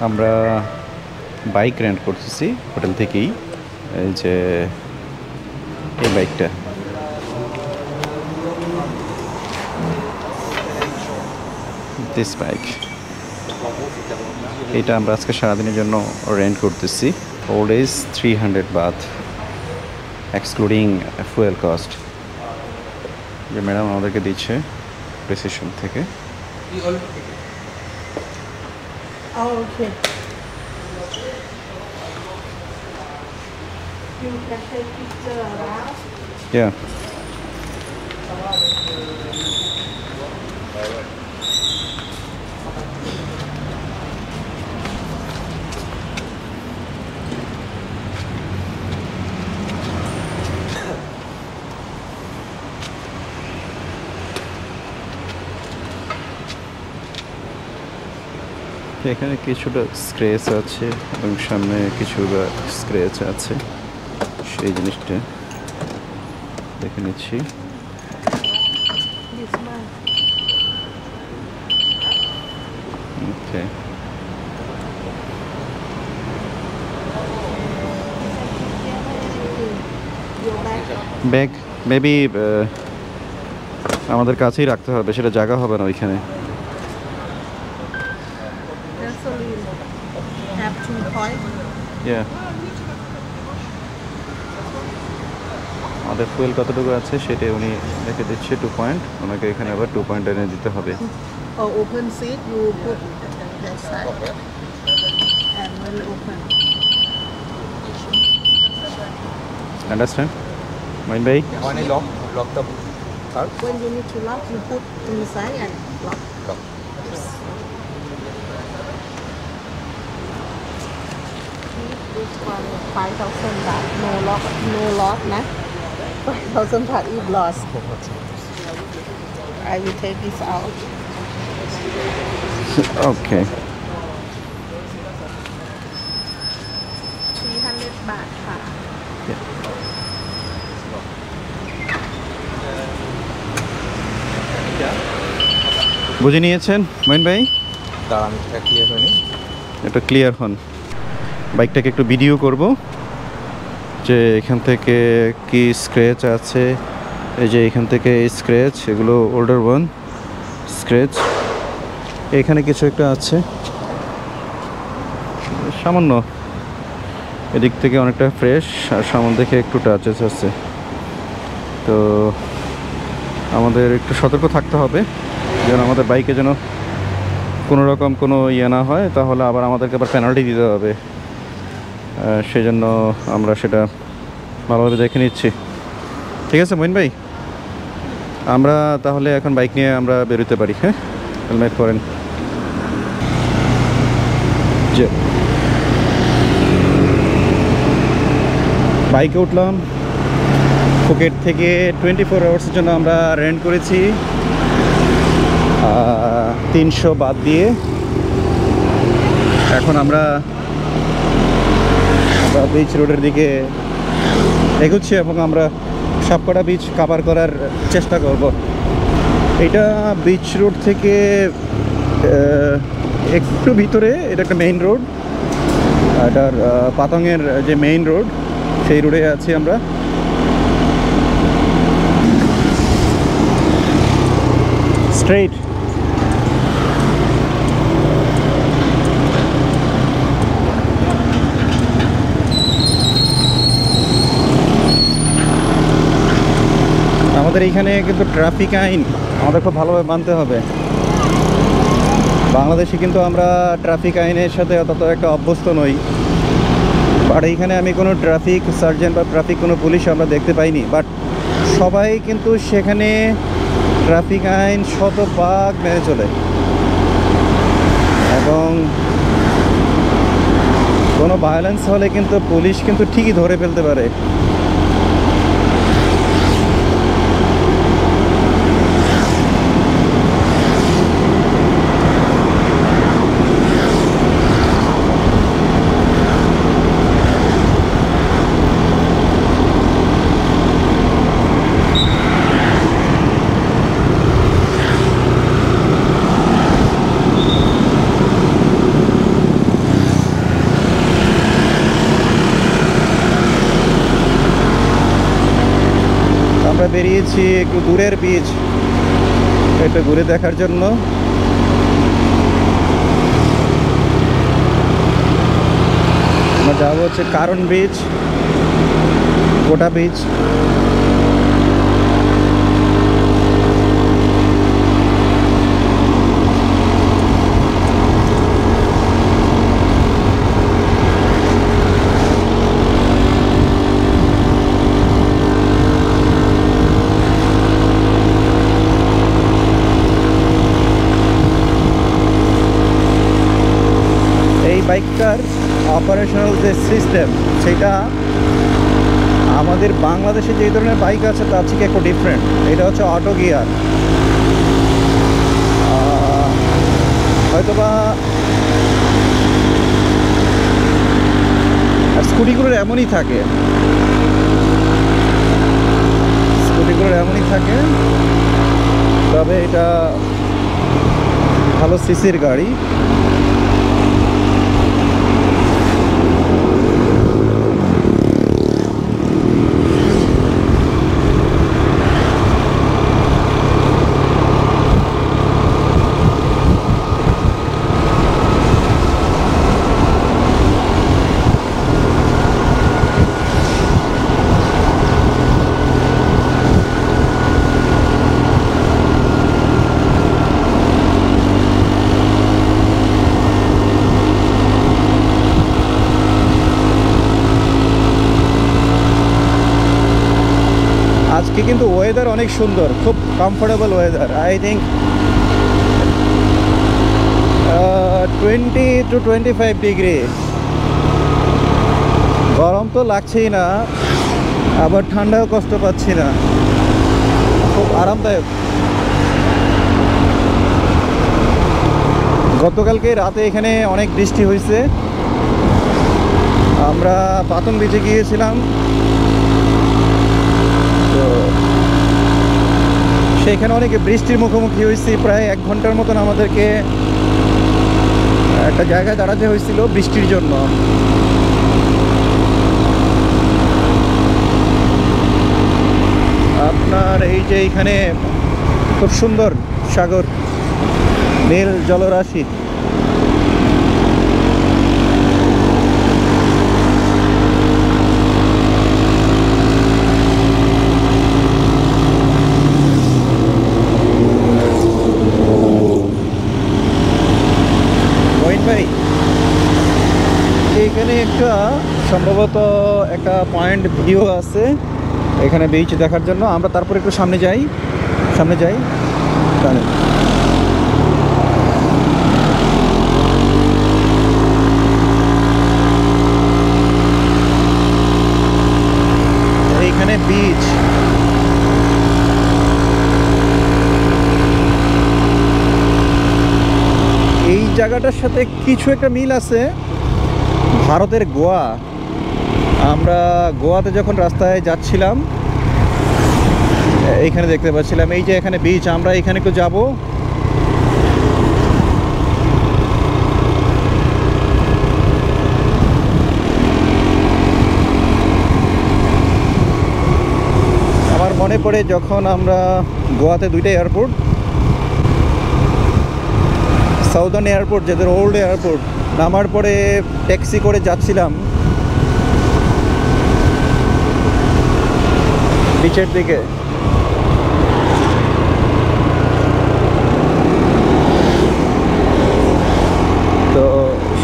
আমরা bike rent করতেছি hotel থেকেই। এই যে এই বাইকটা, দিস বাইক, এটা আমরা আজকে সারাদিনের জন্য রেন্ট করতেছি। Old age 300 baht excluding fuel cost, যে ম্যাডাম আমাদেরকে দিচ্ছে প্রেসিশন থেকে। Oh, okay. You can take picture around. Yeah. এখানে কিছুটা স্ক্র্যাচ আছে এবং সামনে কিছুটা স্ক্র্যাচ আছে, সেই জিনিসটা দেখে নিচ্ছি। This one. Okay, Your bag. Bag maybe আমাদের কাছেই রাখতে হবে, সেটা জায়গা হবে না ওইখানে। Gasoline. Have 2 points. ইয়া, আমাদের ফুয়েল কতটুকু আছে সেটা উনি দেখে দিচ্ছে 2 পয়েন্ট। ওনাকে এখানে আবার 2 পয়েন্ট এনে দিতে হবে। Or open seat, you put that side. And will open. Understand mine ভাই? Only lock the car. When you need to lock, you put inside and lock. Lock. Yes. This one 5,000 baht. No lock, no lock, nah. 5,000 baht if lost. I will take this out. Okay, 300 baht ค่ะ বুঝে নিয়েছেন মইন ভাই? দাঁড়ান, এটা clear হয়নি। এটা clear হন। বাইকটাকে একটু ভিডিও করব যে এখান থেকে কি স্ক্র্যাচ আছে। এই যে এখান থেকে স্ক্র্যাচ, এগুলো ওল্ডার ওয়ান স্ক্র্যাচ। এখানে কিছু একটা আছে সামান্য, এদিক থেকে অনেকটা ফ্রেশ, আর সামনে থেকে একটু টাচেস আছে। তো আমাদের একটু সতর্ক থাকতে হবে যেন আমাদের বাইকে যেন কোনো রকম কোনো ইয়ে না হয়, তাহলে আবার আমাদেরকে আবার পেনাল্টি দিতে হবে। সেজন্য আমরা সেটা ভালোভাবে দেখে নিচ্ছি। ঠিক আছে মইন ভাই, আমরা তাহলে এখন বাইক নিয়ে আমরা বেরোতে পারি। হ্যাঁ, হেলমেট পরেন। যে বাইকে উঠলাম, ফুকেট থেকে 24 আওয়ার্সের জন্য আমরা রেন্ট করেছি 300 বাদ দিয়ে। এখন আমরা বিচ রোডের দিকে এগোচ্ছি এবং আমরা সবকটা বিচ কভার করার চেষ্টা করব। এটা বিচ রোড থেকে একটু ভিতরে, এটা একটা মেইন রোড, এটার পাতংয়ের যে মেইন রোড, সেই রোডে আছি আমরা। স্ট্রেইট আমাদের এইখানে কিন্তু ট্রাফিক আইন আমাদের খুব ভালোভাবে মানতে হবে। বাংলাদেশে কিন্তু আমরা ট্রাফিক আইনের সাথে অত একটা অভ্যস্ত নই, বাট এইখানে আমি কোনো ট্রাফিক সার্জেন্ট বা ট্রাফিক কোনো পুলিশ আমরা দেখতে পাইনি। বাট সবাই কিন্তু সেখানে ট্রাফিক আইন শতভাগ মেনে চলে এবং কোনো ভায়োলেন্স হলে কিন্তু পুলিশ কিন্তু ঠিকই ধরে ফেলতে পারে। বেরিয়েছি একটু দূরের বিচ একটু ঘুরে দেখার জন্য। আমরা যাবো হচ্ছে কারণ বিচ, গোটা বিচ। এই বাইকটার অপারেশনাল যে সিস্টেম সেটা আমাদের বাংলাদেশে যে ধরনের বাইক আছে তার থেকে একটু ডিফারেন্ট। এটা হচ্ছে অটো গিয়ার। হয়তোবা আর স্কুটিগুলোর এমনই থাকে, তবে এটা ভালো সিসির গাড়ি। আজকে কিন্তু ওয়েদার অনেক সুন্দর, খুব comfortable weather. I think 20 to 25 degree. গরম তো লাগছেই না, আবার ঠান্ডাও কষ্ট পাচ্ছি না, খুব আরামদায়ক। গতকালকে রাতে এখানে অনেক বৃষ্টি হয়েছে। আমরা পাতন বিচে গিয়েছিলাম, তো সেখানে অনেক বৃষ্টির মুখোমুখি হয়েছি। প্রায় 1 ঘন্টার মতন আমাদেরকে একটা জায়গায় দাঁড়াতে হয়েছিল বৃষ্টির জন্য। আপনার এই যে এইখানে খুব সুন্দর সাগর, নীল জলরাশি। এইখানে একটা সম্ভবত একটা পয়েন্ট ভিউ আছে এখানে বিচ দেখার জন্য। আমরা তারপর একটু সামনে যাই তাহলে এইখানে বিচ। এই জায়গাটার সাথে কিছু একটা মিল আছে ভারতের গোয়া। আমরা গোয়াতে যখন রাস্তায় যাচ্ছিলাম এইখানে দেখতে পাচ্ছিলাম এই যে এখানে বিচ। আমরা এখানে একটু যাব। আমার মনে পড়ে যখন আমরা গোয়াতে দুইটা এয়ারপোর্ট, সাউদার্ন এয়ারপোর্ট যেদের ওল্ড এয়ারপোর্ট, নামার পরে ট্যাক্সি করে যাচ্ছিলাম বিচের দিকে। তো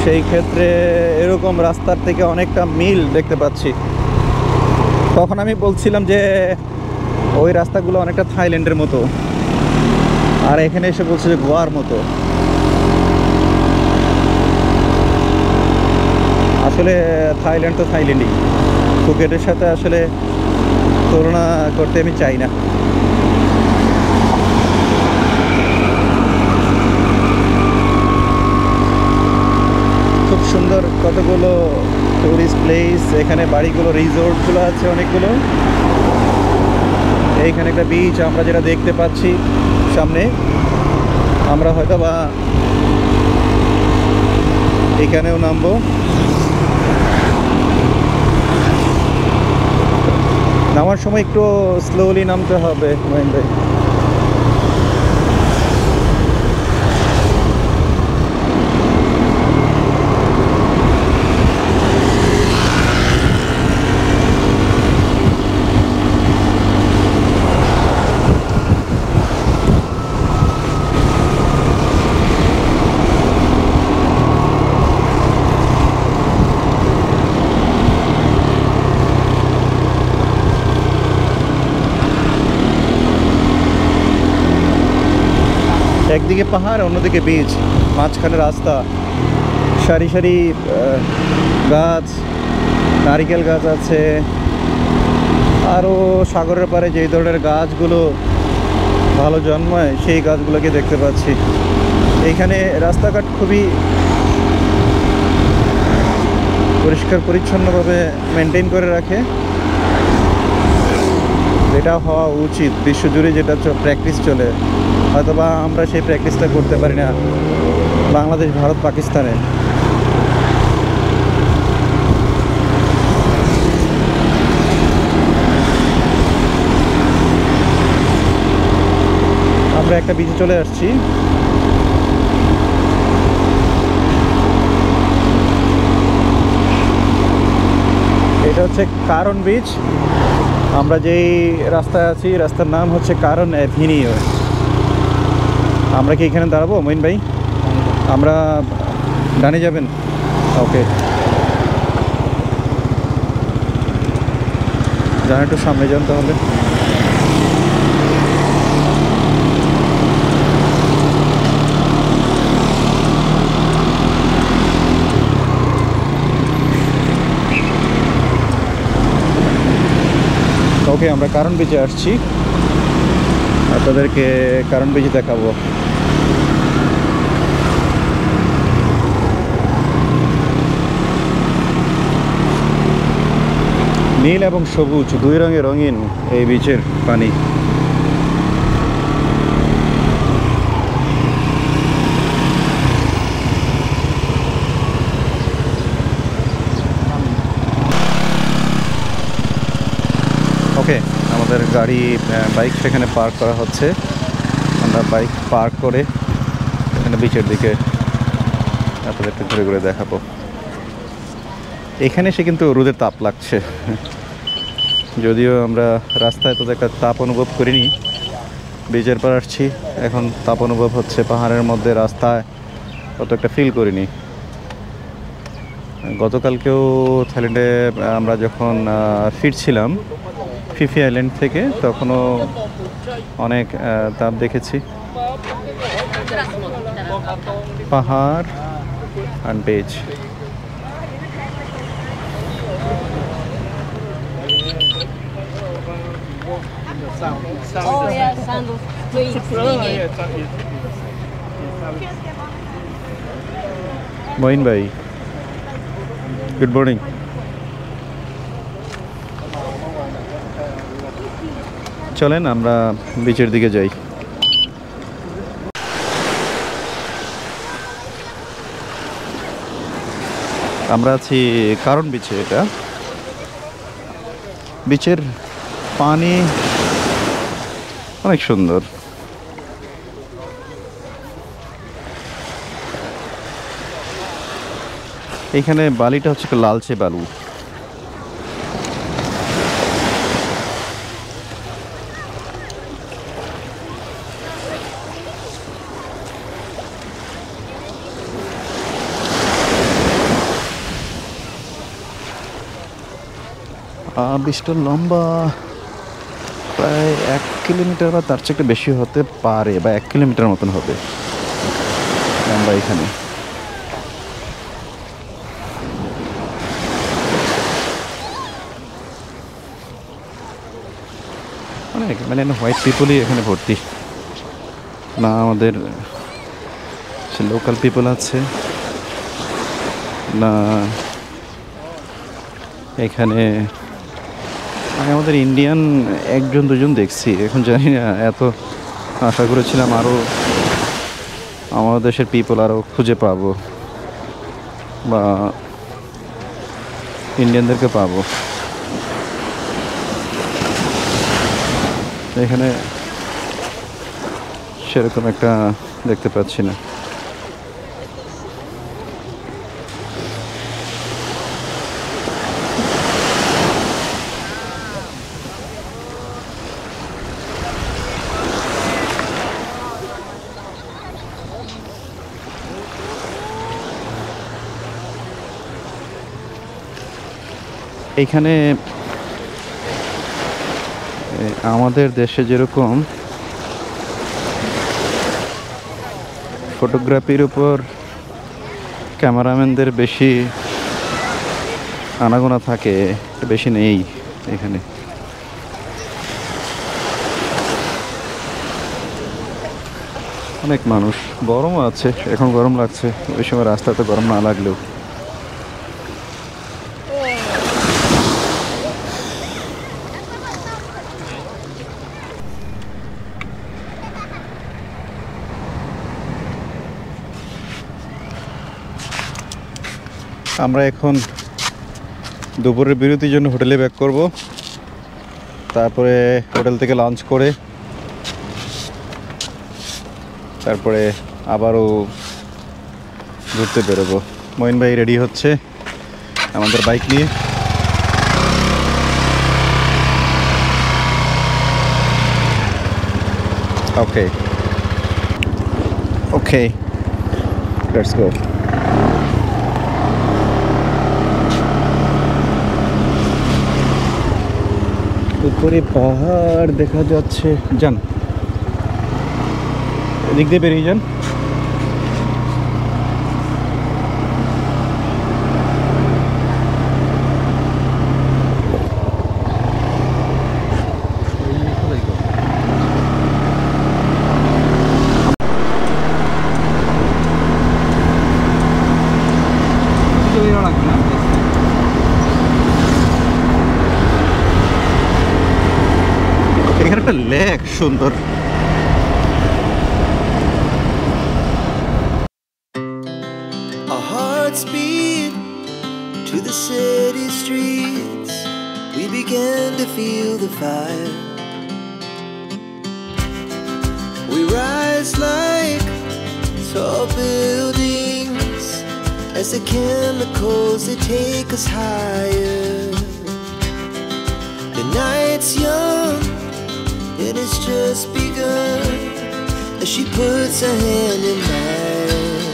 সেই ক্ষেত্রে এরকম রাস্তার থেকে অনেকটা মিল দেখতে পাচ্ছি। তখন আমি বলছিলাম যে ওই রাস্তাগুলো অনেকটা থাইল্যান্ডের মতো, আর এখানে এসে বলছে যে গোয়ার মতো। আসলে থাইল্যান্ড তো থাইল্যান্ডই, ফুকেটের সাথে আসলে তুলনা করতে আমি চাই না। খুব সুন্দর কতগুলো টুরিস্ট প্লেস এখানে, বাড়িগুলো, রিসোর্টগুলো আছে অনেকগুলো। এইখানে একটা বিচ আমরা যেটা দেখতে পাচ্ছি সামনে, আমরা হয়তো বা এখানেও নামবো। নামার নামার সময় একটু স্লোলি নামতে হবে মহিন ভাই। একদিকে পাহাড়, অন্যদিকে বীচ, মাঝখানে রাস্তা, সারি সারি গাছ, নারিকেল গাছ আছে, আরও সাগরের পাড়ে যেই ধরনের গাছগুলো ভালো জন্মায় সেই গাছগুলোকে দেখতে পাচ্ছি। এইখানে রাস্তাঘাট খুবই পরিষ্কার পরিচ্ছন্নভাবে মেনটেন করে রাখে, এটা হওয়া উচিত। বিশ্বজুড়ে যেটা প্র্যাকটিস চলে, হয়তোবা আমরা সেই প্র্যাকটিসটা করতে পারি না বাংলাদেশ, ভারত, পাকিস্তানে। আমরা একটা বিচে চলে আসছি। এটা হচ্ছে কারণ বিচ। আমরা যেই রাস্তায় আছি, রাস্তার নাম হচ্ছে কারণ অ্যাভিনিউ। আমরা কি এখানে দাঁড়াবো মঈন ভাই? আমরা ডানে যাবেন? ওকে, যান একটু সামনে যান তাহলে। ওকে, আমরা কারণ বিচে আসছি, আপনাদেরকে কারণ বিচে দেখাবো। নীল এবং সবুজ দুই রঙে রঙিন এই বিচের পানি। ওকে, আমাদের গাড়ি বাইক সেখানে পার্ক করা হচ্ছে। আমরা বাইক পার্ক করে এখানে বিচের দিকে আপনাদেরকে ঘুরে ঘুরে দেখাবো। এখানে এসে কিন্তু রোদের তাপ লাগছে, যদিও আমরা রাস্তায় তো একটা তাপ অনুভব করিনি। বিচের পর আসছি, এখন তাপ অনুভব হচ্ছে। পাহাড়ের মধ্যে রাস্তায় অত একটা ফিল করিনি। গতকালকেও থাইল্যান্ডে আমরা যখন ফিরছিলাম ফিফি আইল্যান্ড থেকে, তখনও অনেক তাপ দেখেছি। পাহাড় আর beach. Oh yeah, sandals. Moin ভাই, গুড মর্নিং। চলেন আমরা বিচের দিকে যাই। আমরা আছি কারণ বিচে। এটা বিচের পানি অনেক সুন্দর। এখানে বালিটা হচ্ছে লালচে বালু। বিচটা লম্বা প্রায় 1 কিলোমিটার বা তার চেয়ে একটু বেশি হতে পারে, বা 1 কিলোমিটার মতন হবে লম্বা। এখানে অনেক মানে হোয়াইট পিপলই এখানে ভর্তি, না আমাদের লোকাল পিপল আছে না এখানে। আমি আমাদের ইন্ডিয়ান একজন দুজন দেখছি, এখন জানি না। এত আশা করেছিলাম আরও আমাদের দেশের পিপল আরও খুঁজে পাবো, বা ইন্ডিয়ানদেরকে পাবো। এখানে সেরকম একটা দেখতে পাচ্ছি না। এইখানে আমাদের দেশে যেরকম ফটোগ্রাফির উপর ক্যামেরাম্যানদের বেশি আনাগোনা থাকে, বেশি নেই এখানে। অনেক মানুষ, গরমও আছে, এখন গরম লাগছে, ওই সময় রাস্তাতে গরম না লাগলেও। আমরা এখন দুপুরের বিরতির জন্য হোটেলে ব্যাক করব, তারপরে হোটেল থেকে লাঞ্চ করে তারপরে আবারও ঘুরতে বেরোবো। মঈন ভাই রেডি হচ্ছে আমাদের বাইক নিয়ে। ওকে ওকে, লেটস গো। উপরে পাহাড় দেখা যাচ্ছে, যান এদিক দিয়ে বেরিয়ে যান। এখানে একটা লেক সুন্দর। Our hearts beat to the city streets. We began to feel the fire. We rise like tall buildings as the chemicals they take us higher. The night's young and it's just begun as she puts her hand in mine.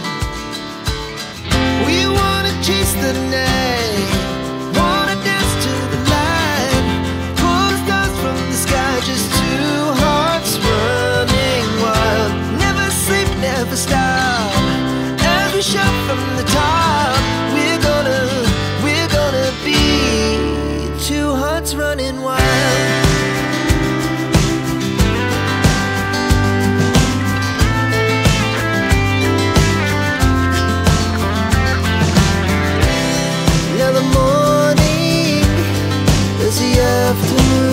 We wanna chase the night, wanna dance to the light, pull the stars from the sky, just two hearts running wild. Never sleep, never stop, as we shout from the top. We're gonna be two hearts running wild. Now the morning is the afternoon.